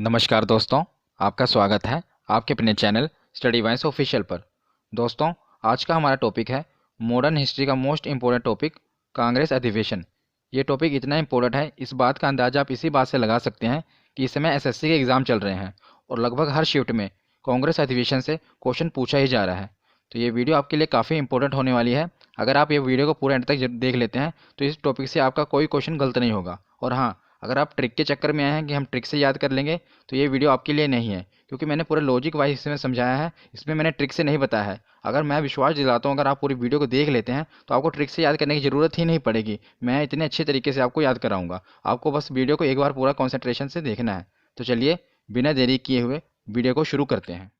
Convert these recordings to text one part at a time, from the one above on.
नमस्कार दोस्तों, आपका स्वागत है आपके अपने चैनल स्टडी वाइस ऑफिशियल पर। दोस्तों, आज का हमारा टॉपिक है मॉडर्न हिस्ट्री का मोस्ट इम्पोर्टेंट टॉपिक, कांग्रेस अधिवेशन। ये टॉपिक इतना इम्पोर्टेंट है, इस बात का अंदाज़ा आप इसी बात से लगा सकते हैं कि इस समय एसएससी के एग्ज़ाम चल रहे हैं और लगभग हर शिफ्ट में कांग्रेस अधिवेशन से क्वेश्चन पूछा ही जा रहा है। तो ये वीडियो आपके लिए काफ़ी इंपॉर्टेंट होने वाली है। अगर आप ये वीडियो को पूरे एंड तक देख लेते हैं तो इस टॉपिक से आपका कोई क्वेश्चन गलत नहीं होगा। और हाँ, अगर आप ट्रिक के चक्कर में आए हैं कि हम ट्रिक से याद कर लेंगे तो ये वीडियो आपके लिए नहीं है, क्योंकि मैंने पूरे लॉजिक वाइज इसमें समझाया है। इसमें मैंने ट्रिक से नहीं बताया है। अगर मैं विश्वास दिलाता हूँ, अगर आप पूरी वीडियो को देख लेते हैं तो आपको ट्रिक से याद करने की ज़रूरत ही नहीं पड़ेगी। मैं इतने अच्छे तरीके से आपको याद कराऊंगा। आपको बस वीडियो को एक बार पूरा कॉन्सेंट्रेशन से देखना है। तो चलिए, बिना देरी किए हुए वीडियो को शुरू करते हैं।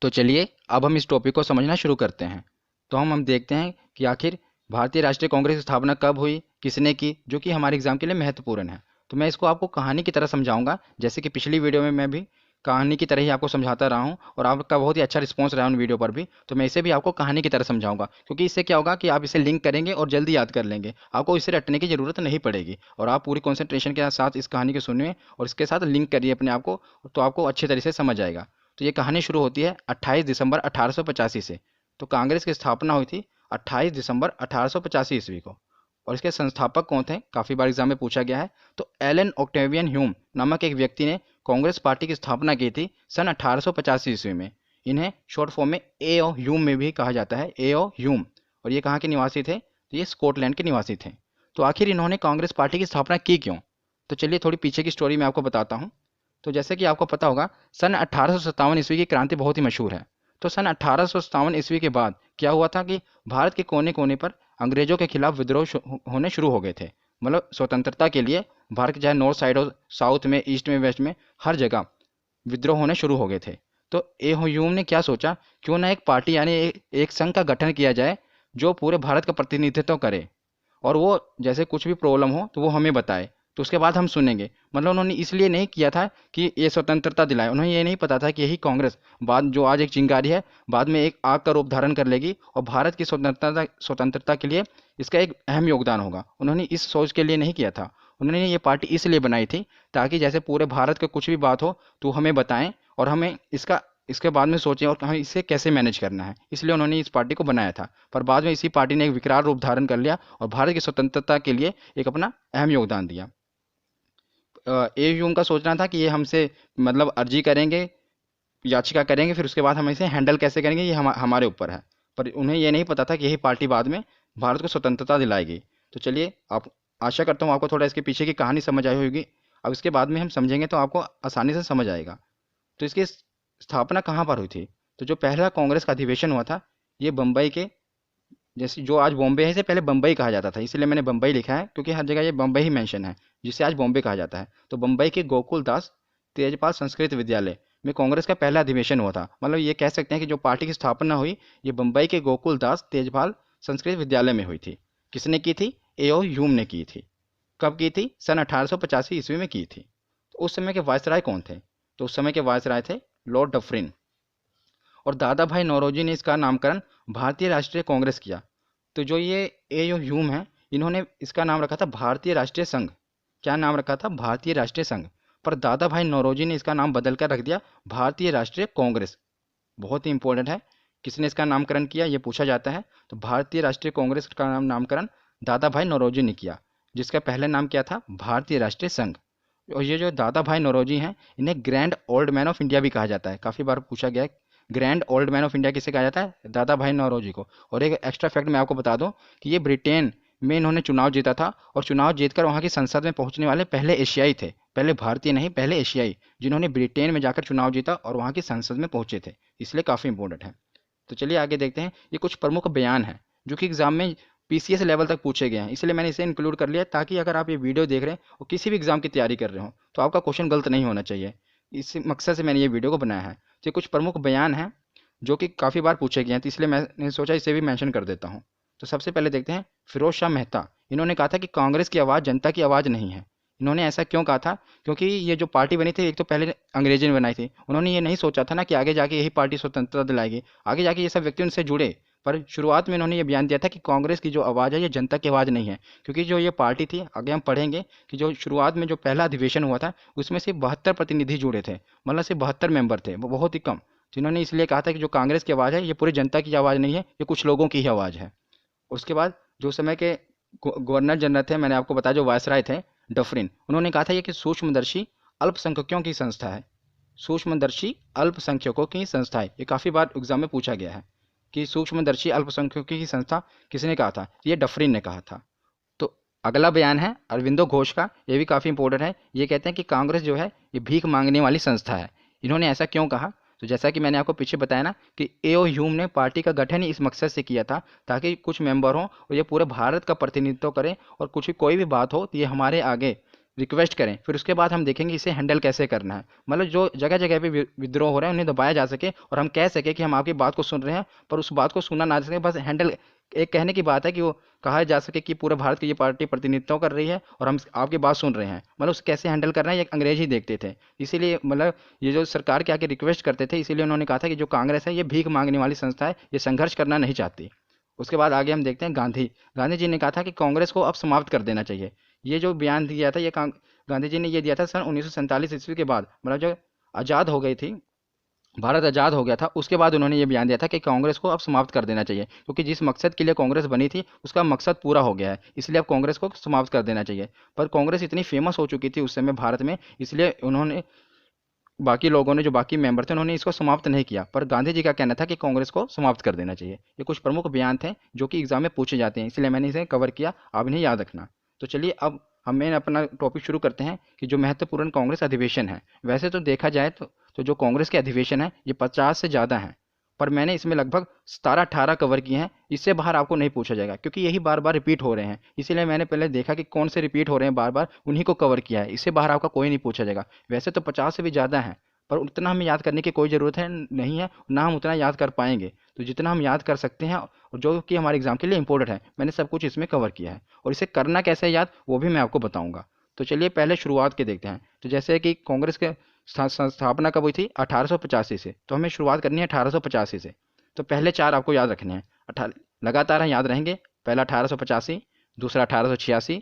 तो चलिए, अब हम इस टॉपिक को समझना शुरू करते हैं। तो हम देखते हैं कि आखिर भारतीय राष्ट्रीय कांग्रेस की स्थापना कब हुई, किसने की, जो कि हमारे एग्जाम के लिए महत्वपूर्ण है। तो मैं इसको आपको कहानी की तरह समझाऊंगा, जैसे कि पिछली वीडियो में मैं भी कहानी की तरह ही आपको समझाता रहा हूँ और आपका बहुत ही अच्छा रिस्पॉन्स रहा उन वीडियो पर भी। तो मैं इसे भी आपको कहानी की तरह समझाऊंगा, क्योंकि इससे क्या होगा कि आप इसे लिंक करेंगे और जल्दी याद कर लेंगे। आपको इसे रटने की ज़रूरत नहीं पड़ेगी और आप पूरी कॉन्सेंट्रेशन के साथ इस कहानी को सुनिए और इसके साथ लिंक करिए अपने आप को, तो आपको अच्छे तरह से समझ आएगा। तो ये कहानी शुरू होती है 28 दिसंबर 1885 से। तो कांग्रेस की स्थापना हुई थी 28 दिसंबर 1885 ईस्वी को। और इसके संस्थापक कौन थे, काफ़ी बार एग्जाम में पूछा गया है। तो एलन ऑक्टेवियन ह्यूम नामक एक व्यक्ति ने कांग्रेस पार्टी की स्थापना की थी सन 1885 ईस्वी में। इन्हें शॉर्ट फॉर्म में ए ओ ह्यूम में भी कहा जाता है, ए ओ ह्यूम। और ये कहाँ के निवासी थे? तो ये स्कॉटलैंड के निवासी थे। तो आखिर इन्होंने कांग्रेस पार्टी की स्थापना की क्यों? तो चलिए, थोड़ी पीछे की स्टोरी मैं आपको बताता हूँ। तो जैसे कि आपको पता होगा, सन 1857 ईस्वी की क्रांति बहुत ही मशहूर है। तो सन 1857 ईस्वी के बाद क्या हुआ था कि भारत के कोने कोने पर अंग्रेजों के खिलाफ विद्रोह होने शुरू हो गए थे। मतलब स्वतंत्रता के लिए भारत के चाहे नॉर्थ साइड हो, साउथ में, ईस्ट में, वेस्ट में, हर जगह विद्रोह होने शुरू हो गए थे। तो ए ह्यूम ने क्या सोचा, क्यों ना एक पार्टी यानी एक संघ का गठन किया जाए जो पूरे भारत का प्रतिनिधित्व करे, और वो जैसे कुछ भी प्रॉब्लम हो तो वो हमें बताए, तो उसके बाद हम सुनेंगे। मतलब उन्होंने इसलिए नहीं किया था कि ये स्वतंत्रता दिलाए, उन्हें ये नहीं पता था कि यही कांग्रेस बाद जो आज एक चिंगारी है, बाद में एक आग का रूप धारण कर लेगी और भारत की स्वतंत्रता के लिए इसका एक अहम योगदान होगा। उन्होंने इस सोच के लिए नहीं किया था। उन्होंने ये पार्टी इसलिए बनाई थी ताकि जैसे पूरे भारत का कुछ भी बात हो तो हमें बताएं और हमें इसके बाद में सोचें और हमें इसे कैसे मैनेज करना है। इसलिए उन्होंने इस पार्टी को बनाया था। पर बाद में इसी पार्टी ने एक विकराल रूप धारण कर लिया और भारत की स्वतंत्रता के लिए एक अपना अहम योगदान दिया। ए यूं का सोचना था कि ये हमसे मतलब अर्जी करेंगे, याचिका करेंगे, फिर उसके बाद हम इसे हैंडल कैसे करेंगे ये हमारे ऊपर है। पर उन्हें ये नहीं पता था कि यही पार्टी बाद में भारत को स्वतंत्रता दिलाएगी। तो चलिए, आप आशा करता हूँ आपको थोड़ा इसके पीछे की कहानी समझ आई होगी। अब इसके बाद में हम समझेंगे तो आपको आसानी से समझ आएगा। तो इसकी स्थापना कहाँ पर हुई थी? तो जो पहला कांग्रेस का अधिवेशन हुआ था, ये बम्बई के, जैसे जो आज बॉम्बे है, इसे पहले बम्बई कहा जाता था, इसलिए मैंने बम्बई लिखा है क्योंकि हर जगह ये बम्बई ही मेंशन है, जिसे आज बॉम्बे कहा जाता है। तो बम्बई के गोकुल दास तेजपाल संस्कृत विद्यालय में कांग्रेस का पहला अधिवेशन हुआ था। मतलब ये कह सकते हैं कि जो पार्टी की स्थापना हुई, ये बम्बई के गोकुल दास तेजपाल संस्कृत विद्यालय में हुई थी। किसने की थी? ए.ओ. ह्यूम ने की थी। कब की थी? सन 1885 ईस्वी में की थी। तो उस समय के वायसराय कौन थे? तो उस समय के वायसराय थे लॉर्ड डफरिन। और दादा भाई नौरोजी ने इसका नामकरण भारतीय राष्ट्रीय कांग्रेस किया। तो जो ये ए ह्यूम है, इन्होंने इसका नाम रखा था भारतीय राष्ट्रीय संघ। क्या नाम रखा था? भारतीय राष्ट्रीय संघ। पर दादा भाई नौरोजी ने इसका नाम बदल कर रख दिया भारतीय राष्ट्रीय कांग्रेस। बहुत ही इंपॉर्टेंट है, किसने इसका नामकरण किया ये पूछा जाता है। तो भारतीय राष्ट्रीय कांग्रेस का नामकरण दादा भाई नौरोजी ने किया, जिसका पहले नाम क्या था? भारतीय राष्ट्रीय संघ। और ये जो दादा भाई नौरोजी हैं, इन्हें grand old man of India भी कहा जाता है। काफ़ी बार पूछा गया है, grand old man of India किसे कहा जाता है? दादा भाई नौरोजी को। और एक एक्स्ट्रा फैक्ट मैं आपको बता दूं कि ये ब्रिटेन में इन्होंने चुनाव जीता था और चुनाव जीतकर वहाँ की संसद में पहुँचने वाले पहले एशियाई थे। पहले भारतीय नहीं, पहले एशियाई, जिन्होंने ब्रिटेन में जाकर चुनाव जीता और वहाँ की संसद में पहुँचे थे। इसलिए काफ़ी इंपॉर्टेंट है। तो चलिए आगे देखते हैं। ये कुछ प्रमुख बयान हैं जो कि एग्जाम में पीसीएस लेवल तक पूछे गए हैं, इसलिए मैंने इसे इंक्लूड कर लिया ताकि अगर आप ये वीडियो देख रहे हैं और किसी भी एग्जाम की तैयारी कर रहे हो तो आपका क्वेश्चन गलत नहीं होना चाहिए। इस मकसद से मैंने ये वीडियो को बनाया है। तो ये कुछ प्रमुख बयान हैं जो कि काफ़ी बार पूछे गए हैं, तो इसलिए मैंने सोचा इसे भी मेंशन कर देता हूँ। तो सबसे पहले देखते हैं, फिरोज शाह मेहता। इन्होंने कहा था कि कांग्रेस की आवाज़ जनता की आवाज़ नहीं है। इन्होंने ऐसा क्यों कहा था? क्योंकि ये जो पार्टी बनी थी, एक तो पहले अंग्रेजी ने बनाई थी। उन्होंने ये नहीं सोचा था ना कि आगे जाके यही पार्टी स्वतंत्रता दिलाएगी, आगे जाके ये सब व्यक्ति उनसे जुड़े। पर शुरुआत में इन्होंने ये बयान दिया था कि कांग्रेस की जो आवाज़ है ये जनता की आवाज़ नहीं है, क्योंकि जो ये पार्टी थी, आगे हम पढ़ेंगे कि जो शुरुआत में जो पहला अधिवेशन हुआ था उसमें सिर्फ 72 प्रतिनिधि जुड़े थे, मतलब सिर्फ 72 मेंबर थे, वो बहुत ही कम। जिन्होंने इसलिए कहा था कि जो कांग्रेस की आवाज़ है ये पूरी जनता की आवाज़ नहीं है, ये कुछ लोगों की ही आवाज़ है। उसके बाद जो समय के गवर्नर जनरल थे, मैंने आपको बताया जो वायसराय थे, डफरिन, उन्होंने कहा था ये कि सूक्ष्मदर्शी अल्पसंख्यकों की संस्था है। सूक्ष्मदर्शी अल्पसंख्यकों की संस्था है, ये काफ़ी बार एग्जाम में पूछा गया है कि सूक्ष्मदर्शी अल्पसंख्यकों की संस्था किसने कहा था, ये डफरिन ने कहा था। तो अगला बयान है अरविंदो घोष का, ये भी काफ़ी इंपॉर्टेंट है। ये कहते हैं कि कांग्रेस जो है ये भीख मांगने वाली संस्था है। इन्होंने ऐसा क्यों कहा? तो जैसा कि मैंने आपको पीछे बताया ना कि एओ ह्यूम ने पार्टी का गठन ही इस मकसद से किया था ताकि कुछ मेंबर हों और ये पूरे भारत का प्रतिनिधित्व करें, और कुछ कोई भी बात हो तो ये हमारे आगे रिक्वेस्ट करें, फिर उसके बाद हम देखेंगे इसे हैंडल कैसे करना है। मतलब जो जगह जगह पे विद्रोह हो रहे हैं उन्हें दबाया जा सके और हम कह सके कि हम आपकी बात को सुन रहे हैं, पर उस बात को सुना ना सके, बस हैंडल एक कहने की बात है कि वो कहा जा सके कि पूरे भारत की ये पार्टी प्रतिनिधित्व कर रही है और हम आपकी बात सुन रहे हैं। मतलब उसे कैसे हैंडल करना है ये अंग्रेज ही देखते थे, इसीलिए मतलब ये जो सरकार के आके रिक्वेस्ट करते थे, इसीलिए उन्होंने कहा था कि जो कांग्रेस है ये भीख मांगने वाली संस्था है, ये संघर्ष करना नहीं चाहती। उसके बाद आगे हम देखते हैं गांधी। गांधी जी ने कहा था कि कांग्रेस को अब समाप्त कर देना चाहिए। ये जो बयान दिया था ये गांधी जी ने ये दिया था सन 1947 ईस्वी के बाद, मतलब जो आज़ाद हो गई थी, भारत आज़ाद हो गया था, उसके बाद उन्होंने ये बयान दिया था कि कांग्रेस को अब समाप्त कर देना चाहिए, क्योंकि जिस मकसद के लिए कांग्रेस बनी थी उसका मकसद पूरा हो गया है, इसलिए अब कांग्रेस को समाप्त कर देना चाहिए। पर कांग्रेस इतनी फेमस हो चुकी थी उस समय भारत में, इसलिए उन्होंने बाकी लोगों ने जो बाकी मेंबर थे उन्होंने इसको समाप्त नहीं किया। पर गांधी जी का कहना था कि कांग्रेस को समाप्त कर देना चाहिए। ये कुछ प्रमुख बयान थे जो कि एग्जाम में पूछे जाते हैं, इसलिए मैंने इसे कवर किया, आप इन्हें याद रखना। तो चलिए अब हमें अपना टॉपिक शुरू करते हैं कि जो महत्वपूर्ण कांग्रेस अधिवेशन है। वैसे तो देखा जाए तो जो कांग्रेस के अधिवेशन है ये 50 से ज़्यादा हैं, पर मैंने इसमें लगभग 17-18 कवर किए हैं। इससे बाहर आपको नहीं पूछा जाएगा, क्योंकि यही बार बार रिपीट हो रहे हैं, इसीलिए मैंने पहले देखा कि कौन से रिपीट हो रहे हैं बार बार, उन्हीं को कवर किया है। इससे बाहर आपका कोई नहीं पूछा जाएगा। वैसे तो 50 से भी ज़्यादा है, पर उतना हमें याद करने की कोई ज़रूरत है नहीं है, ना हम उतना याद कर पाएंगे। तो जितना हम याद कर सकते हैं और जो कि हमारे एग्जाम के लिए इंपॉर्टेंट है, मैंने सब कुछ इसमें कवर किया है, और इसे करना कैसे है याद वो भी मैं आपको बताऊंगा। तो चलिए पहले शुरुआत के देखते हैं। तो जैसे कि कांग्रेस के स्थापना कब हुई थी? 1885 से। तो हमें शुरुआत करनी है 1885 से। तो पहले चार आपको याद रखने हैं, लगातार हैं, याद रहेंगे। पहला 1885, दूसरा 1886,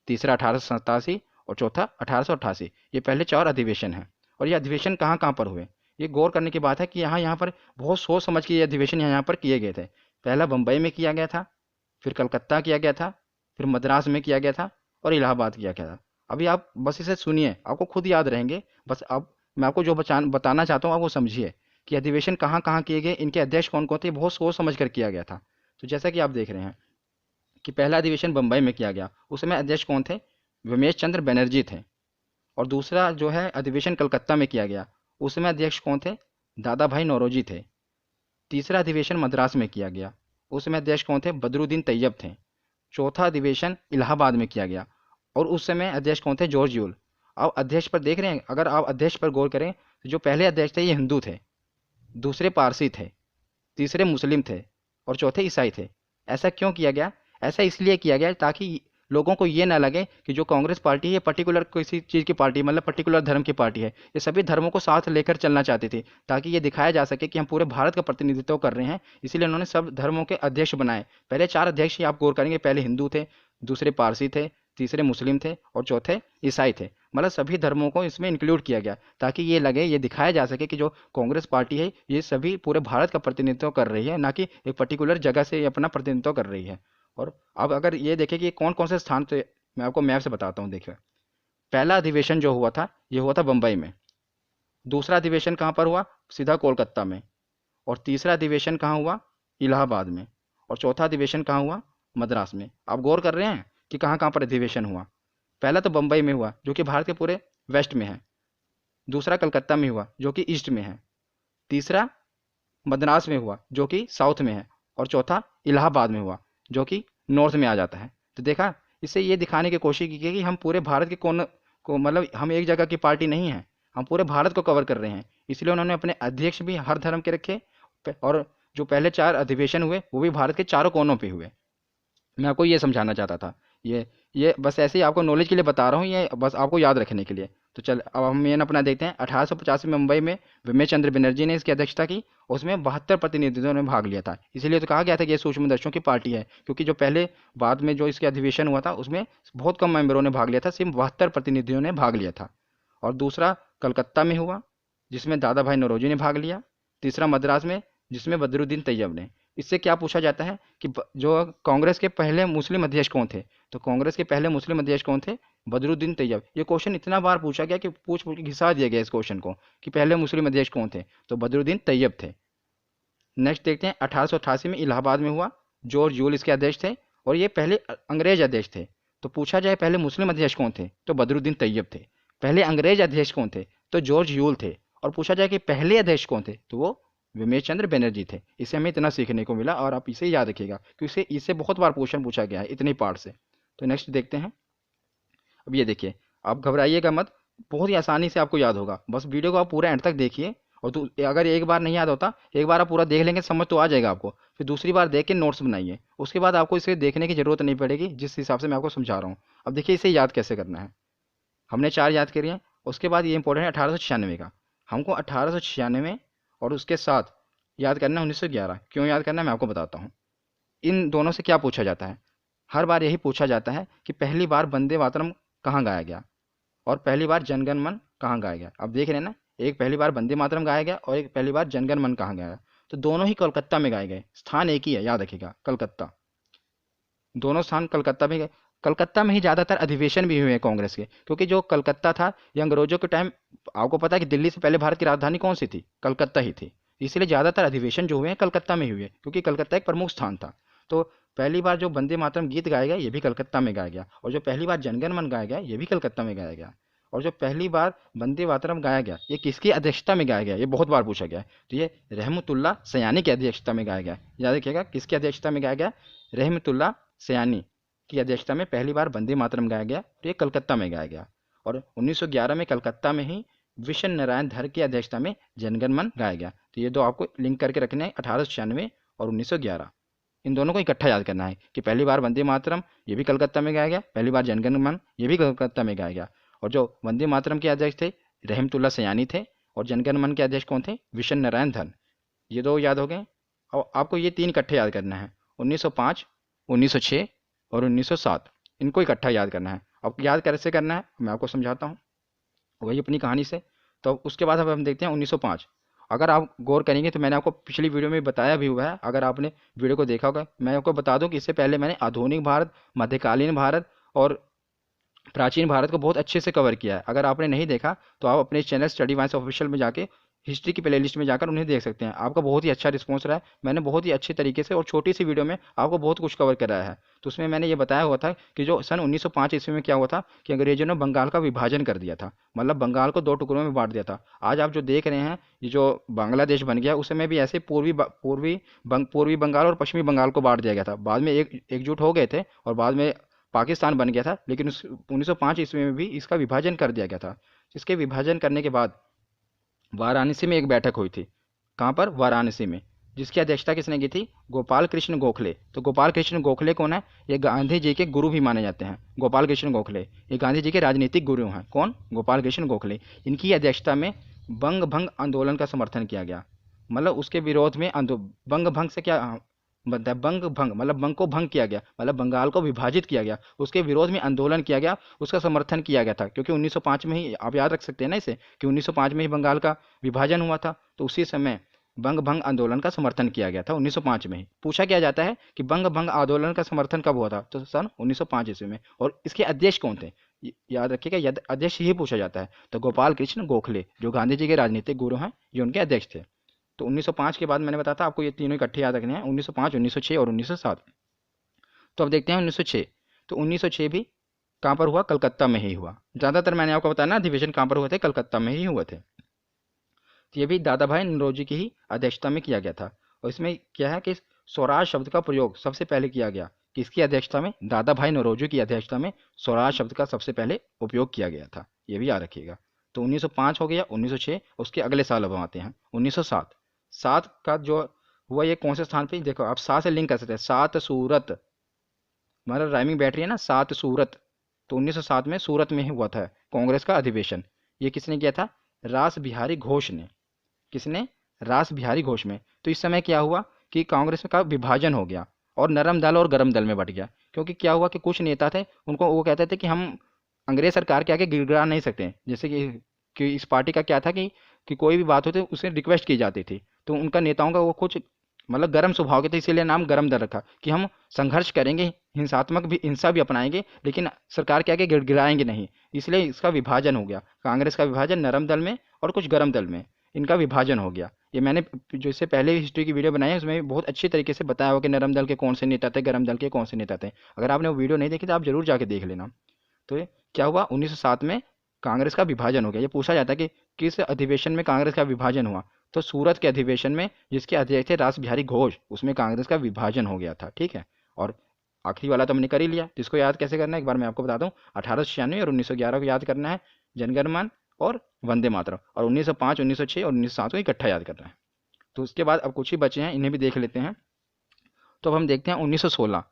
तीसरा 1887 और चौथा 1888। ये पहले चार अधिवेशन हैं। और ये अधिवेशन कहाँ कहाँ पर हुए, ये गौर करने की बात है कि यहाँ यहाँ पर बहुत सोच समझ के ये अधिवेशन यहाँ पर किए गए थे। पहला बम्बई में किया गया था, फिर कलकत्ता किया गया था, फिर मद्रास में किया गया था, और इलाहाबाद किया गया था। अभी आप बस इसे सुनिए, आपको खुद याद रहेंगे। बस अब मैं आपको जो बताना चाहता हूँ आप वो समझिए कि अधिवेशन कहाँ कहाँ किए गए, इनके अध्यक्ष कौन कौन थे, बहुत सोच समझ कर किया गया था। तो जैसा कि आप देख रहे हैं कि पहला अधिवेशन बम्बई में किया गया, उस समय अध्यक्ष कौन थे? रमेश चंद्र बनर्जी थे। और दूसरा जो है अधिवेशन कलकत्ता में किया गया, उस समय अध्यक्ष कौन थे? दादा भाई नौरोजी थे। तीसरा अधिवेशन मद्रास में किया गया, उस समय अध्यक्ष कौन थे? बदरुद्दीन तैयब थे। चौथा अधिवेशन इलाहाबाद में किया गया, और उस समय अध्यक्ष कौन थे? George Yule. अब अध्यक्ष पर देख रहे हैं, अगर आप अध्यक्ष पर गौर करें तो जो पहले अध्यक्ष थे ये हिंदू थे, दूसरे पारसी थे, तीसरे मुस्लिम थे, और चौथे ईसाई थे। ऐसा क्यों किया गया? ऐसा इसलिए किया गया ताकि लोगों को ये ना लगे कि जो कांग्रेस पार्टी है ये पर्टिकुलर किसी चीज़ की पार्टी, मतलब पर्टिकुलर धर्म की पार्टी है। ये सभी धर्मों को साथ लेकर चलना चाहती थी, ताकि ये दिखाया जा सके कि हम पूरे भारत का प्रतिनिधित्व कर रहे हैं। इसीलिए उन्होंने सब धर्मों के अध्यक्ष बनाए। पहले चार अध्यक्ष ही आप गौर करेंगे, पहले हिंदू थे, दूसरे पारसी थे, तीसरे मुस्लिम थे, और चौथे ईसाई थे। मतलब सभी धर्मों को इसमें इंक्लूड किया गया, ताकि ये लगे, ये दिखाया जा सके कि जो कांग्रेस पार्टी है ये सभी पूरे भारत का प्रतिनिधित्व कर रही है, ना कि एक पर्टिकुलर जगह से ये अपना प्रतिनिधित्व कर रही है। और अब अगर ये देखें कि कौन कौन से स्थान थे, मैं आपको मैप से बताता हूँ। देखिए पहला अधिवेशन जो हुआ था ये हुआ था बम्बई में, दूसरा अधिवेशन कहाँ पर हुआ? सीधा कोलकाता में, और तीसरा अधिवेशन कहाँ हुआ? इलाहाबाद में, और चौथा अधिवेशन कहाँ हुआ? मद्रास में। आप गौर कर रहे हैं कि कहाँ कहाँ पर अधिवेशन हुआ? पहला तो बम्बई में हुआ जो कि भारत के पूरे वेस्ट में है, दूसरा कलकत्ता में हुआ जो कि ईस्ट में है, तीसरा मद्रास में हुआ जो कि साउथ में है, और चौथा इलाहाबाद में हुआ जो कि नॉर्थ में आ जाता है। तो देखा, इससे ये दिखाने की कोशिश की कि हम पूरे भारत के कोन को, मतलब हम एक जगह की पार्टी नहीं है, हम पूरे भारत को कवर कर रहे हैं। इसलिए उन्होंने अपने अध्यक्ष भी हर धर्म के रखे, और जो पहले चार अधिवेशन हुए वो भी भारत के चारों कोनों पे हुए। मैं आपको ये समझाना चाहता था। ये बस ऐसे ही आपको नॉलेज के लिए बता रहा हूँ, ये बस आपको याद रखने के लिए। तो चल अब हम मेन अपना देखते हैं। 1885 में मुंबई में विमेश चंद्र बनर्जी ने इसकी अध्यक्षता की। उसमें 72 प्रतिनिधियों ने भाग लिया था। इसीलिए तो कहा गया था कि ये सूक्ष्मदर्शियों की पार्टी है, क्योंकि जो पहले बाद में जो इसके अधिवेशन हुआ था उसमें बहुत कम मेंबरों ने भाग लिया था, सिर्फ 72 प्रतिनिधियों ने भाग लिया था। और दूसरा कलकत्ता में हुआ, जिसमें दादा भाई नौरोजी ने भाग लिया। तीसरा मद्रास में, जिसमें बदरुद्दीन तैयब ने। इससे क्या पूछा जाता है कि जो कांग्रेस के पहले मुस्लिम अध्यक्ष कौन थे, तो कांग्रेस के पहले मुस्लिम अध्यक्ष कौन थे? बदरुद्दीन तैयब। ये क्वेश्चन इतना बार पूछा गया कि पूछ पूछ के घिसा दिया गया इस क्वेश्चन को कि पहले मुस्लिम अध्यक्ष कौन थे, तो बदरुद्दीन तैयब थे। नेक्स्ट देखते हैं 1888 में इलाहाबाद में हुआ। जॉर्ज यूल इसके अध्यक्ष थे और ये पहले अंग्रेज अध्यक्ष थे। तो पूछा जाए पहले मुस्लिम अध्यक्ष कौन थे, तो बदरुद्दीन तैयब थे। पहले अंग्रेज अध्यक्ष कौन थे, तो जॉर्ज यूल थे। और पूछा जाए कि पहले अध्यक्ष कौन थे, तो वो विमेश चंद्र बनर्जी थे। इससे हमें इतना सीखने को मिला और आप इसे याद रखिएगा क्योंकि इससे बहुत बार क्वेश्चन पूछा गया है इतने पार्ट से। तो नेक्स्ट देखते हैं। अब ये देखिए, आप घबराइएगा मत, बहुत ही आसानी से आपको याद होगा। बस वीडियो को आप पूरा एंड तक देखिए और अगर एक बार नहीं याद होता, एक बार आप पूरा देख लेंगे समझ तो आ जाएगा आपको। फिर दूसरी बार देख के नोट्स बनाइए, उसके बाद आपको इसे देखने की जरूरत नहीं पड़ेगी जिस हिसाब से मैं आपको समझा रहा हूँ। अब देखिए इसे याद कैसे करना है। हमने 4 याद करी हैं। उसके बाद ये इंपॉर्टेंट है 1896 का। हमको 1896 और उसके साथ याद करना है 1911। क्यों याद करना है मैं आपको बताता हूँ। इन दोनों से क्या पूछा जाता है? हर बार यही पूछा जाता है कि पहली बार वंदे मातरम कहाँ गाया गया और पहली बार जनगण मन कहाँ गाया गया। अब देख रहे हैं ना, एक पहली बार वंदे मातरम गाया गया और एक पहली बार जनगण मन कहाँ गाया। तो दोनों ही कोलकाता में गाए गए, स्थान एक ही है, याद रखिएगा, कलकत्ता। दोनों स्थान कलकत्ता में गए। कलकत्ता में ही ज़्यादातर अधिवेशन भी हुए हैं कांग्रेस के, क्योंकि जो कलकत्ता था ये अंग्रेजों के टाइम, आपको पता है कि दिल्ली से पहले भारत की राजधानी कौन सी थी? कलकत्ता ही थी। इसलिए ज़्यादातर अधिवेशन जो हुए हैं कलकत्ता में ही हुए, क्योंकि कलकत्ता एक प्रमुख स्थान था। तो पहली बार जो वंदे मातरम गीत गाया गया ये भी कलकत्ता में गाया गया, और जो पहली बार जनगण मन गाया गया ये भी कलकत्ता में गाया गया। और जो पहली बार वंदे मातरम गाया गया ये किसकी अध्यक्षता में गाया गया, ये बहुत बार पूछा गया है। तो ये रहमतुल्लाह सयानी की अध्यक्षता में गाया गया। याद रखिएगा किसकी अध्यक्षता में गाया गया? रहमतुल्लाह सयानी की अध्यक्षता में पहली बार वंदे मातरम गाया गया, तो ये कलकत्ता में गाया गया। और 1911 में कलकत्ता में ही विश्व नारायण धर की अध्यक्षता में जनगण मन गाया गया। तो ये दो आपको लिंक करके रखने हैं, 1896 और 1911। इन दोनों को इकट्ठा याद करना है कि पहली बार वंदे मातरम ये भी कलकत्ता में गाया गया, पहली बार जनगण मन ये भी कलकत्ता में गाया गया। और जो वंदे मातरम के अध्यक्ष थे रहमतुल्लाह सयानी थे, और जनगण मन के अध्यक्ष कौन थे? विश्व नारायण धन। ये दो याद हो गए। और आपको ये 3 इकट्ठे याद करना है, 1905, 1906 और 1907। इनको इकट्ठा याद करना है। अब याद कैसे करना है मैं आपको समझाता हूँ, वही अपनी कहानी से। तो उसके बाद अब हम देखते हैं 1905। अगर आप गौर करेंगे तो मैंने आपको पिछली वीडियो में बताया भी हुआ है, अगर आपने वीडियो को देखा होगा। मैं आपको बता दूं कि इससे पहले मैंने आधुनिक भारत, मध्यकालीन भारत और प्राचीन भारत को बहुत अच्छे से कवर किया है। अगर आपने नहीं देखा तो आप अपने चैनल स्टडी वाइंस ऑफिशियल में जाके हिस्ट्री की प्लेलिस्ट में जाकर उन्हें देख सकते हैं। आपका बहुत ही अच्छा रिस्पॉन्स रहा है। मैंने बहुत ही अच्छे तरीके से और छोटी सी वीडियो में आपको बहुत कुछ कवर कराया है। तो उसमें मैंने ये बताया हुआ था कि जो सन 1905 ईस्वी में क्या हुआ था कि अंग्रेजों ने बंगाल का विभाजन कर दिया था, मतलब बंगाल को 2 टुकड़ों में बांट दिया था। आज आप जो देख रहे हैं ये जो बांग्लादेश बन गया, उस समय भी ऐसे पूर्वी बंगाल और पश्चिमी बंगाल को बांट दिया गया था। बाद में एकजुट हो गए थे और बाद में पाकिस्तान बन गया था, लेकिन 1905 ईस्वी में भी इसका विभाजन कर दिया गया था। इसके विभाजन करने के बाद वाराणसी में एक बैठक हुई थी। कहाँ पर? वाराणसी में। जिसकी अध्यक्षता किसने की थी? गोपाल कृष्ण गोखले। तो गोपाल कृष्ण गोखले कौन है? ये गांधी जी के गुरु भी माने जाते हैं। गोपाल कृष्ण गोखले ये गांधी जी के राजनीतिक गुरु हैं। कौन? गोपाल कृष्ण गोखले। इनकी अध्यक्षता में बंग भंग आंदोलन का समर्थन किया गया, मतलब उसके विरोध में बंग भंग से क्या बनता है? बंग भंग मतलब बंग को भंग किया गया, मतलब बंगाल को विभाजित किया गया, उसके विरोध में आंदोलन किया गया, उसका समर्थन किया गया था। क्योंकि 1905 में ही, आप याद रख सकते हैं ना इसे, कि 1905 में ही बंगाल का विभाजन हुआ था। तो उसी समय बंग भंग आंदोलन का समर्थन किया गया था 1905 में ही। पूछा क्या जाता है कि बंग भंग आंदोलन का समर्थन कब हुआ था? तो सन 1905 ईस्वी में। और इसके अध्यक्ष कौन थे? याद रखिएगा, अध्यक्ष ही पूछा जाता है। तो गोपाल कृष्ण गोखले जो गांधी जी के राजनीतिक गुरु हैं, ये उनके अध्यक्ष थे। तो 1905 के बाद मैंने बताया था आपको ये तीनों इकट्ठे याद रखने हैं, 1905, 1906 और 1907। तो अब देखते हैं 1906। तो 1906 भी कहाँ पर हुआ? कलकत्ता में ही हुआ। ज़्यादातर मैंने आपको बताया ना अधिवेशन कहाँ पर हुए थे? कलकत्ता में ही हुए थे। तो ये भी दादा भाई नौरोजी की ही अध्यक्षता में किया गया था। और इसमें क्या है कि स्वराज शब्द का प्रयोग सबसे पहले किया गया। किसकी अध्यक्षता में? दादा भाई नौरोजी की अध्यक्षता में स्वराज शब्द का सबसे पहले उपयोग किया गया था। ये भी याद रखिएगा। तो 1905 हो गया, 1906, उसके अगले साल अब आते हैं 1907। 7 का जो हुआ ये कौन से स्थान पे? देखो आप 7 से लिंक कर सकते हैं। 7 सूरत, मतलब राइमिंग बैठ रही है ना, 7 सूरत। तो 1907 में सूरत में ही हुआ था कांग्रेस का अधिवेशन। ये किसने किया था? रास बिहारी घोष ने। किसने? रास बिहारी घोष में। तो इस समय क्या हुआ कि कांग्रेस का विभाजन हो गया और नरम दल और गरम दल में बट गया। क्योंकि क्या हुआ कि कुछ नेता थे, उनको वो कहते थे कि हम अंग्रेज सरकार के आगे गिड़गिड़ा नहीं सकते। जैसे कि इस पार्टी का क्या था कि कोई भी बात होती उसे रिक्वेस्ट की जाती थी, तो उनका नेताओं का वो कुछ मतलब गर्म स्वभाव के थे, इसीलिए नाम गरम दल रखा कि हम संघर्ष करेंगे, हिंसा भी अपनाएंगे, लेकिन सरकार के आगे गिड़गिड़ाएंगे नहीं। इसलिए इसका विभाजन हो गया, कांग्रेस का विभाजन नरम दल में और कुछ गरम दल में, इनका विभाजन हो गया। ये मैंने जो इससे पहले हिस्ट्री की वीडियो बनाई है उसमें बहुत अच्छी तरीके से बताया हुआ कि नरम दल के कौन से नेता थे, गरम दल के कौन से नेता थे। अगर आपने वो वीडियो नहीं देखी तो आप जरूर जाके देख लेना। तो ये क्या हुआ, 1907 में कांग्रेस का विभाजन हो गया। ये पूछा जाता है कि किस अधिवेशन में कांग्रेस का विभाजन हुआ, तो सूरत के अधिवेशन में, जिसके अध्यक्ष थे रास बिहारी घोष, उसमें कांग्रेस का विभाजन हो गया था। ठीक है, और आखिरी वाला तो हमने कर ही लिया। तो इसको याद कैसे करना है एक बार मैं आपको बताता हूँ। 1896 और 1911 को याद करना है, जनगणमन और वंदे मातरम, और 1905, 1906 और 1907 को इकट्ठा याद करना है। तो उसके बाद अब कुछ ही बचे हैं, इन्हें भी देख लेते हैं। तो अब हम देखते हैं 1916,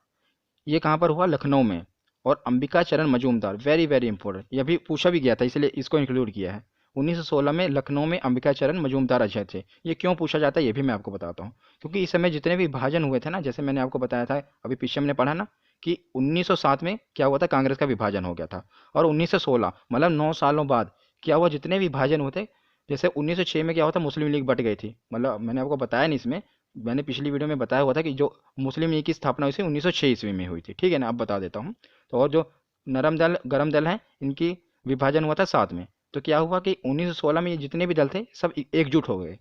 ये कहाँ पर हुआ? लखनऊ में। और अंबिका चरण मजूमदार, वेरी वेरी इंपॉर्टेंट, ये भी पूछा भी गया था इसलिए इसको इंक्लूड किया है। 1916 में लखनऊ में अंबिका चरण मजूमदार अध्यक्ष थे। ये क्यों पूछा जाता है ये भी मैं आपको बताता हूँ। क्योंकि इस समय जितने भी विभाजन हुए थे ना, जैसे मैंने आपको बताया था अभी पीछे हमने पढ़ा ना कि 1907 में क्या हुआ था, कांग्रेस का विभाजन हो गया था। और 1916 मतलब 9 सालों बाद क्या हुआ, जितने भी विभाजन हुए थे, जैसे 1906 में क्या हुआ था, मुस्लिम लीग बट गई थी। मतलब मैंने आपको बताया नहीं इसमें, मैंने पिछली वीडियो में बताया हुआ था कि जो मुस्लिम लीग की स्थापना हुई थी 1906 ईस्वी में हुई थी। ठीक है ना, अब बता देता हूँ। तो और जो नरम दल गरम दल हैं, इनकी विभाजन हुआ था 7 में। तो क्या हुआ कि 1916 में ये जितने भी दल थे सब एकजुट हो गए।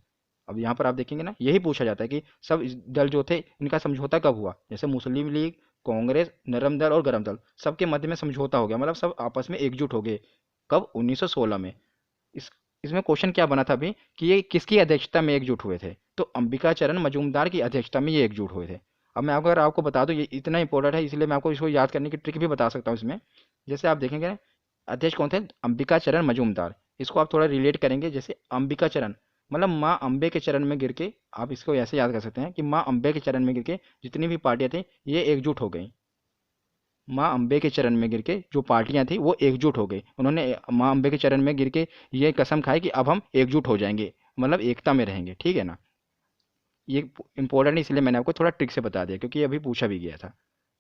अब यहाँ पर आप देखेंगे ना, यही पूछा जाता है कि सब दल जो थे इनका समझौता कब हुआ। जैसे मुस्लिम लीग, कांग्रेस, नरम दल और गरम दल, सबके मध्य में समझौता हो गया, मतलब सब आपस में एकजुट हो गए। कब? 1916 में। इस इसमें क्वेश्चन क्या बना था अभी कि ये किसकी अध्यक्षता में एकजुट हुए थे, तो अंबिका चरण मजूमदार की अध्यक्षता में ये एकजुट हुए थे। अब मैं अगर आपको बता दूं, ये इतना इंपॉर्टेंट है इसलिए मैं आपको इसको याद करने की ट्रिक भी बता सकता हूँ इसमें। जैसे आप देखेंगे अध्यक्ष कौन थे, अंबिका चरण मजूमदार। इसको आप थोड़ा रिलेट करेंगे, जैसे अंबिका चरण मतलब माँ अम्बे के चरण में गिर के, आप इसको ऐसे याद कर सकते हैं कि माँ अम्बे के चरण में गिर के जितनी भी पार्टियां थी ये एकजुट हो गई। माँ अम्बे के चरण में गिर के जो पार्टियां थी वो एकजुट हो गई। उन्होंने माँ अम्बे के चरण में गिर के ये कसम खाई कि अब हम एकजुट हो जाएंगे, मतलब एकता में रहेंगे। ठीक है ना, ये इंपॉर्टेंट है इसलिए मैंने आपको थोड़ा ट्रिक से बता दिया क्योंकि ये अभी पूछा भी गया था।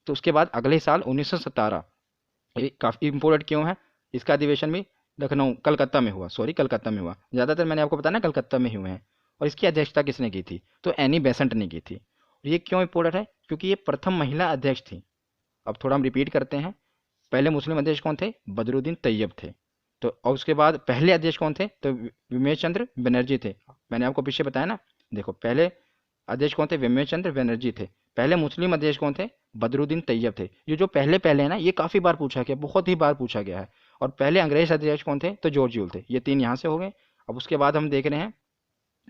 तो उसके बाद अगले साल 1917, ये काफ़ी इंपॉर्टेंट क्यों है, इसका अधिवेशन भी लखनऊ कलकत्ता में हुआ, सॉरी कलकत्ता में हुआ। ज़्यादातर मैंने आपको बताया ना कलकत्ता में ही हुए हैं। और इसकी अध्यक्षता किसने की थी, तो एनी बेसेंट ने की थी। और ये क्यों इंपॉर्टेंट है, क्योंकि ये प्रथम महिला अध्यक्ष थी। अब थोड़ा हम रिपीट करते हैं। पहले मुस्लिम अध्यक्ष कौन थे, बदरुद्दीन तैयब थे। तो और उसके बाद पहले अध्यक्ष कौन थे, तो विमेश चंद्र बनर्जी थे। मैंने आपको पीछे बताया ना, देखो पहले अध्यक्ष कौन थे, विमेश चंद्र बनर्जी थे। पहले मुस्लिम अध्यक्ष कौन थे, बदरुद्दीन तैयब थे। ये जो पहले पहले है ना, ये काफ़ी बार पूछा गया, बहुत ही बार पूछा गया है। और पहले अंग्रेज अध्यक्ष कौन थे, तो जॉर्ज यूल थे। ये 3 यहाँ से हो गए। अब उसके बाद हम देख रहे हैं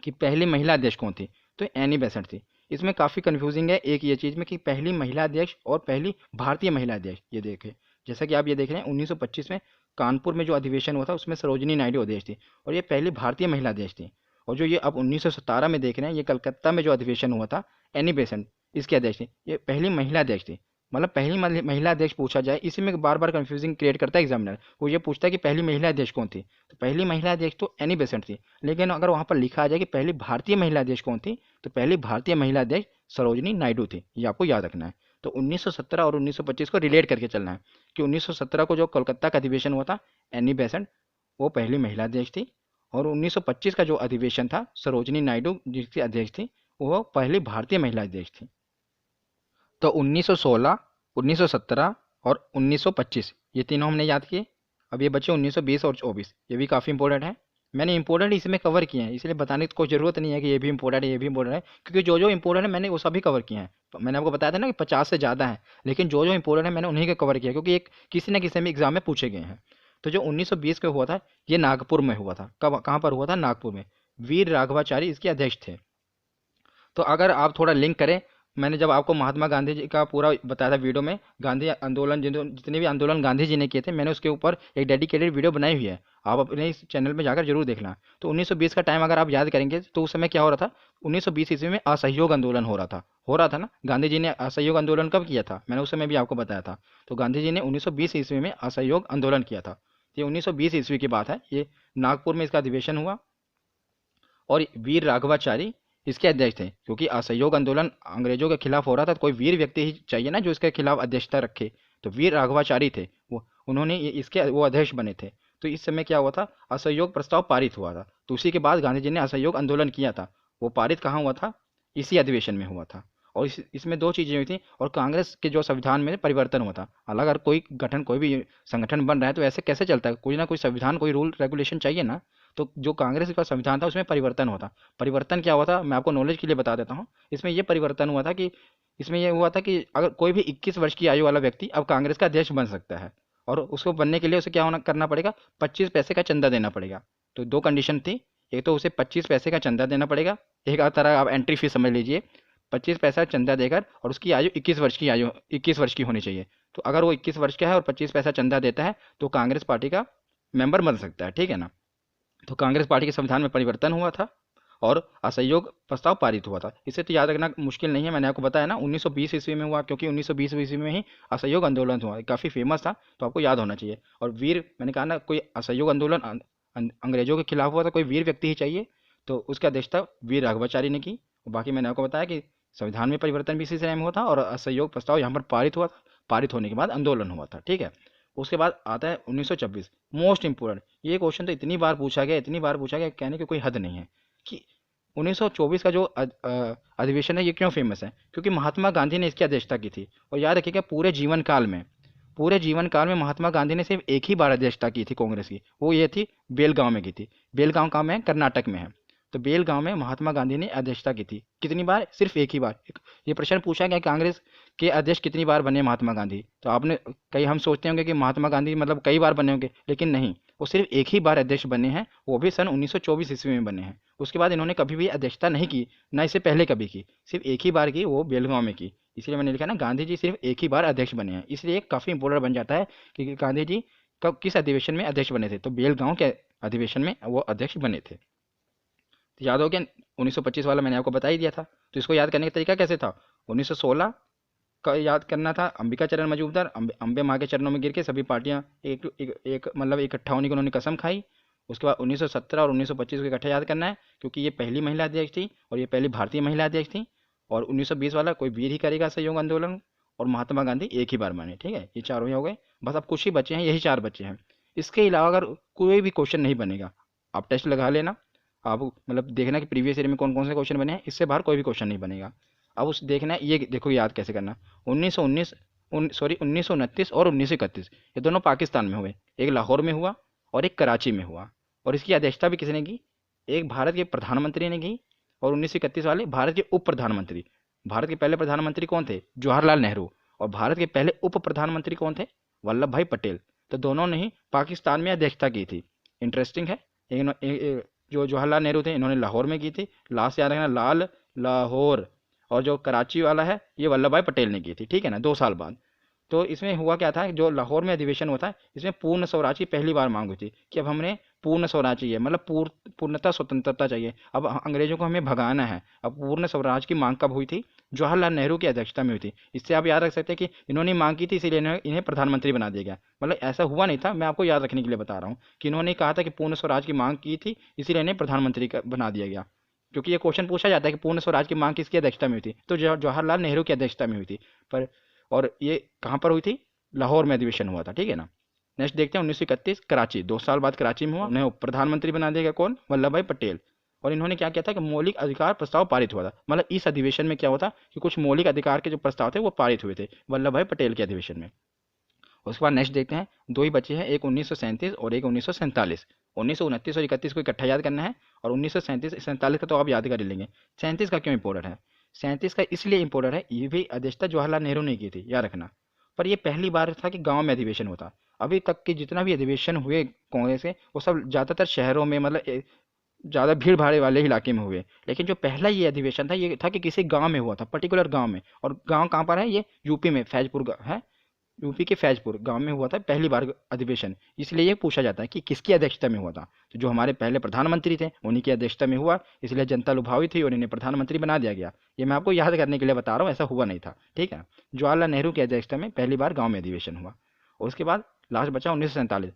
कि पहली महिला अध्यक्ष कौन थी, तो एनी बेसेंट थी। इसमें काफ़ी कंफ्यूजिंग है एक ये चीज़ में कि पहली महिला अध्यक्ष और पहली भारतीय महिला अध्यक्ष। ये देखें, जैसा कि आप ये देख रहे हैं 1925 में कानपुर में जो अधिवेशन हुआ था उसमें सरोजिनी नायडू अध्यक्ष थी और ये पहली भारतीय महिला अध्यक्ष थी। और जो ये अब 1917 में देख रहे हैं, ये कलकत्ता में जो अधिवेशन हुआ था, एनी बेसेंट इसके अध्यक्ष थी। ये पहली महिला अध्यक्ष थी, मतलब पहली महिला अध्यक्ष पूछा जाए, इसी में बार बार कंफ्यूजिंग क्रिएट करता है एग्जामिनर। वो ये पूछता है कि पहली महिला अध्यक्ष कौन थी, तो पहली महिला अध्यक्ष तो एनी बेसेंट थी। लेकिन अगर वहाँ पर लिखा आ जाए कि पहली भारतीय महिला अध्यक्ष कौन थी, तो पहली भारतीय महिला अध्यक्ष सरोजिनी नायडू थी। ये आपको याद रखना है। तो 1917 और 1925 को रिलेट करके चलना है कि 1917 को जो कोलकाता का अधिवेशन हुआ था, एनी बेसेंट वो पहली महिला अध्यक्ष थी। और 1925 का जो अधिवेशन था, सरोजिनी नायडू जिसकी अध्यक्ष थी, वो पहली भारतीय महिला अध्यक्ष थी। तो 1916, 1917 और 1925 ये तीनों हमने याद किए। अब ये बचे 1920 और 24, ये भी काफ़ी इंपॉर्टेंट है। मैंने इंपॉर्टेंट इसमें कवर किए हैं, इसलिए बताने की कोई ज़रूरत नहीं है कि ये भी इंपॉर्टेंट है, ये भी इंपॉर्टेंट है, क्योंकि जो जो इंपॉर्टेंट है मैंने वो सभी कवर किए हैं। तो मैंने आपको बताया था ना कि 50 से ज़्यादा है, लेकिन जो जो इंपॉर्टेंट है मैंने उन्हीं के कवर किया, क्योंकि एक किसी न किसी में एग्जाम में पूछे गए हैं। तो जो 1920 का हुआ था, ये नागपुर में हुआ था। कब, कहाँ पर हुआ था, नागपुर में। वीर राघवाचारी इसके अध्यक्ष थे। तो अगर आप थोड़ा लिंक करें, मैंने जब आपको महात्मा गांधी जी का पूरा बताया था वीडियो में, गांधी आंदोलन जितने भी आंदोलन गांधी जी ने किए थे, मैंने उसके ऊपर एक डेडिकेटेड वीडियो बनाई हुई है, आप अपने इस चैनल में जाकर जरूर देखना। तो 1920 का टाइम अगर आप याद करेंगे तो उस समय क्या हो रहा था, 1920 ईस्वी में असहयोग आंदोलन हो रहा था ना। गांधी जी ने असहयोग आंदोलन कब किया था, मैंने उस समय भी आपको बताया था। तो गांधी जी ने 1920 ईस्वी में असहयोग आंदोलन किया था। ये 1920 ईस्वी की बात है। ये नागपुर में इसका अधिवेशन हुआ और वीर राघवाचारी इसके अध्यक्ष थे, क्योंकि असहयोग आंदोलन अंग्रेजों के खिलाफ हो रहा था, तो कोई वीर व्यक्ति ही चाहिए ना जो इसके खिलाफ अध्यक्षता रखे। तो वीर राघवाचारी थे वो, उन्होंने इसके वो अध्यक्ष बने थे। तो इस समय क्या हुआ था, असहयोग प्रस्ताव पारित हुआ था। तो उसी के बाद गांधी जी ने असहयोग आंदोलन किया था। वो पारित कहाँ हुआ था, इसी अधिवेशन में हुआ था। और इसमें दो चीज़ें हुई थी, और कांग्रेस के जो संविधान में परिवर्तन हुआ था। अलग अगर कोई गठन, कोई भी संगठन बन रहा है तो ऐसे कैसे चलता है, कोई ना कोई संविधान, कोई रूल रेगुलेशन चाहिए ना। तो जो कांग्रेस का संविधान था उसमें परिवर्तन हुआ था। परिवर्तन क्या हुआ था, मैं आपको नॉलेज के लिए बता देता हूँ। इसमें यह परिवर्तन हुआ था कि इसमें यह हुआ था कि अगर कोई भी 21 वर्ष की आयु वाला व्यक्ति अब कांग्रेस का अध्यक्ष बन सकता है, और उसको बनने के लिए उसे क्या होना करना पड़ेगा, 25 पैसे का चंदा देना पड़ेगा। तो दो कंडीशन थी, एक तो उसे 25 पैसे का चंदा देना पड़ेगा, एक तरह आप एंट्री फीस समझ लीजिए। 25 पैसा चंदा देकर, और उसकी आयु 21 वर्ष की होनी चाहिए। तो अगर वो 21 वर्ष का है और 25 पैसा चंदा देता है तो कांग्रेस पार्टी का मेंबर बन सकता है, ठीक है ना। तो कांग्रेस पार्टी के संविधान में परिवर्तन हुआ था और असहयोग प्रस्ताव पारित हुआ था। इसे तो याद रखना मुश्किल नहीं है, मैंने आपको बताया ना 1920 ईस्वी में हुआ, क्योंकि 1920 ईस्वी में ही असहयोग आंदोलन हुआ, काफ़ी फेमस था, तो आपको याद होना चाहिए। और वीर, मैंने कहा ना, कोई असहयोग आंदोलन अंग्रेजों के खिलाफ हुआ था, कोई वीर व्यक्ति ही चाहिए, तो उसकी अध्यक्षता वीर राघवाचारी ने की। बाकी मैंने आपको बताया कि संविधान में परिवर्तन भी इसी समय में हुआ था और असहयोग प्रस्ताव यहाँ पर पारित हुआ था। पारित होने के बाद आंदोलन हुआ था, ठीक है। उसके बाद आता है 1926, मोस्ट इंपोर्टेंट। ये क्वेश्चन तो इतनी बार पूछा गया, इतनी बार पूछा गया, कहने की कोई हद नहीं है कि 1924 का जो अधिवेशन है ये क्यों फेमस है, क्योंकि महात्मा गांधी ने इसकी अध्यक्षता की थी। और याद रखिएगा, पूरे जीवन काल में महात्मा गांधी ने सिर्फ एक ही बार अध्यक्षता की थी कांग्रेस की, वो ये थी बेलगांव में की थी। बेलगांव कहाँ में है, कर्नाटक में है। तो बेलगांव में महात्मा गांधी ने अध्यक्षता की थी, कितनी बार, सिर्फ एक ही बार। ये प्रश्न पूछा गया कांग्रेस के अध्यक्ष कितनी बार बने महात्मा गांधी, तो आपने कई, हम सोचते होंगे कि महात्मा गांधी मतलब कई बार बने होंगे, लेकिन नहीं, वो सिर्फ एक ही बार अध्यक्ष बने हैं, वो भी सन 1924 ईस्वी में बने हैं। उसके बाद इन्होंने कभी भी अध्यक्षता नहीं की, ना इससे पहले कभी की, सिर्फ एक ही बार की, वो बेलगांव में की। इसलिए मैंने लिखा ना, गांधी जी सिर्फ एक ही बार अध्यक्ष बने हैं, इसलिए काफ़ी इंपॉर्टेंट बन जाता है कि गांधी जी कब किस अधिवेशन में अध्यक्ष बने थे, तो बेलगांव के अधिवेशन में वो अध्यक्ष बने थे। तो याद हो गया, 1925 वाला मैंने आपको बता ही दिया था। तो इसको याद करने का तरीका कैसे था, 1916 का याद करना था, अंबिका चरण मजूमदार, अंबे माँ के चरणों में गिर के सभी पार्टियां एक मतलब इकट्ठा होने की उन्होंने कसम खाई। उसके बाद 1917 और 1925 को इकट्ठा याद करना है, क्योंकि ये पहली महिला अध्यक्ष थी और ये पहली भारतीय महिला अध्यक्ष थी। और 1920 वाला कोई वीर ही करेगा सहयोग आंदोलन, और महात्मा गांधी एक ही बार बने, ठीक है। ये चारों ही हो गए, बस अब कुछ ही बचे हैं, यही चार बचे हैं। इसके अलावा अगर कोई भी क्वेश्चन नहीं बनेगा, आप टेस्ट लगा लेना, आप मतलब देखना कि प्रीवियस ईयर में कौन कौन से क्वेश्चन बने हैं, इससे बाहर कोई भी क्वेश्चन नहीं बनेगा। अब उस देखना है, ये देखो याद कैसे करना। 1919 1929 और 1931 ये दोनों पाकिस्तान में हुए, एक लाहौर में हुआ और एक कराची में हुआ। और इसकी अध्यक्षता भी किसने की, एक भारत के प्रधानमंत्री ने की, और 1931 वाले भारत के उप प्रधानमंत्री। भारत के पहले प्रधानमंत्री कौन थे, जवाहरलाल नेहरू, और भारत के पहले उप प्रधानमंत्री कौन थे, वल्लभ भाई पटेल। तो दोनों ने ही पाकिस्तान में अध्यक्षता की थी। इंटरेस्टिंग है। जो जवाहरलाल नेहरू थे इन्होंने लाहौर में की थी, लास्ट याद रखना, लाल लाहौर। और जो कराची वाला है ये वल्लभ भाई पटेल ने की थी, ठीक है ना, 2 साल बाद। तो इसमें हुआ क्या था, जो लाहौर में अधिवेशन हुआ था, इसमें पूर्ण स्वराज की पहली बार मांग हुई थी कि अब हमने पूर्ण स्वराज चाहिए, मतलब पूर्णतः स्वतंत्रता चाहिए, अब अंग्रेजों को हमें भगाना है। अब पूर्ण स्वराज की मांग कब हुई थी, जवाहरलाल नेहरू की अध्यक्षता में हुई थी। इससे आप याद रख सकते हैं कि इन्होंने मांग की थी, इसीलिए इन्हें प्रधानमंत्री बना दिया गया। मतलब ऐसा हुआ नहीं था, मैं आपको याद रखने के लिए बता रहा हूँ कि इन्होंने कहा था कि पूर्ण स्वराज की मांग की थी, इसीलिए इन्हें प्रधानमंत्री बना दिया गया। क्योंकि ये क्वेश्चन पूछा जाता है कि पूर्ण स्वराज की मांग किसकी अध्यक्षता में हुई थी, तो जवाहरलाल नेहरू की अध्यक्षता में हुई थी। पर और ये कहाँ पर हुई थी, लाहौर में अधिवेशन हुआ था, ठीक है ना। नेक्स्ट देखते हैं 1931 कराची, 2 साल बाद कराची में हुआ। उन्हें प्रधानमंत्री बना दिया गया, कौन, वल्लभ भाई पटेल। और इन्होंने क्या किया था कि मौलिक अधिकार प्रस्ताव पारित हुआ था। मतलब इस अधिवेशन में क्या हुआ था कि कुछ मौलिक अधिकार के जो प्रस्ताव थे वो पारित हुए थे वल्लभ भाई पटेल के अधिवेशन में। उसके बाद नेक्स्ट देखते हैं, दो ही बचे हैं, एक 1937 और एक 1947। 1929 और 31 को इकट्ठा याद करना है, और 1937 का तो आप याद कर ही लेंगे। 37 का क्यों इंपॉर्टेंट है, 37 का इसलिए इंपॉर्टेंट है, ये भी अध्यक्षता जवाहरलाल नेहरू ने की थी, याद रखना। पर ये पहली बार था कि गांव में अधिवेशन होता। अभी तक के जितना भी अधिवेशन हुए कांग्रेस के, वो सब ज़्यादातर शहरों में, मतलब ज़्यादा भीड़ भाड़ वाले इलाके में हुए। लेकिन जो पहला ये अधिवेशन था, ये था कि किसी गांव में हुआ था, पर्टिकुलर गांव में। और गांव कहाँ पर है, ये यूपी में, फैजपुर है, यूपी के फैजपुर गांव में हुआ था पहली बार अधिवेशन। इसलिए ये पूछा जाता है कि किसकी अध्यक्षता में हुआ था, तो जो हमारे पहले प्रधानमंत्री थे उन्हीं की अध्यक्षता में हुआ, इसलिए जनता लुभावी थी और इन्हें प्रधानमंत्री बना दिया गया। ये मैं आपको याद करने के लिए बता रहा हूँ, ऐसा हुआ नहीं था, ठीक है। जवाहरलाल नेहरू की अध्यक्षता में पहली बार गाँव में अधिवेशन हुआ। और उसके बाद लास्ट बचा 1947।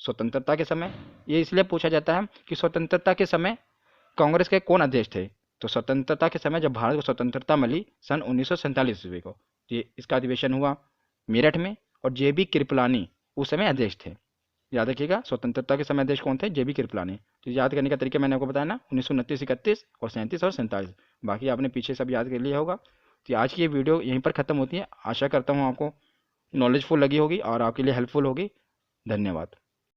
स्वतंत्रता के समय, ये इसलिए पूछा जाता है कि स्वतंत्रता के समय कांग्रेस के कौन अध्यक्ष थे। तो स्वतंत्रता के समय जब भारत को स्वतंत्रता मिली सन 1947 ईस्वी को, तो इसका अधिवेशन हुआ मेरठ में, और JB कृपलानी उस समय अध्यक्ष थे। याद रखिएगा, स्वतंत्रता के समय अध्यक्ष कौन थे? JB कृपलानी। तो याद करने का तरीका मैंने आपको बताया ना, 1929, 31 और 37 और 47। बाकी आपने पीछे सब याद कर लिया होगा। तो आज की ये वीडियो यहीं पर ख़त्म होती है। आशा करता हूँ आपको नॉलेजफुल लगी होगी और आपके लिए हेल्पफुल होगी। धन्यवाद।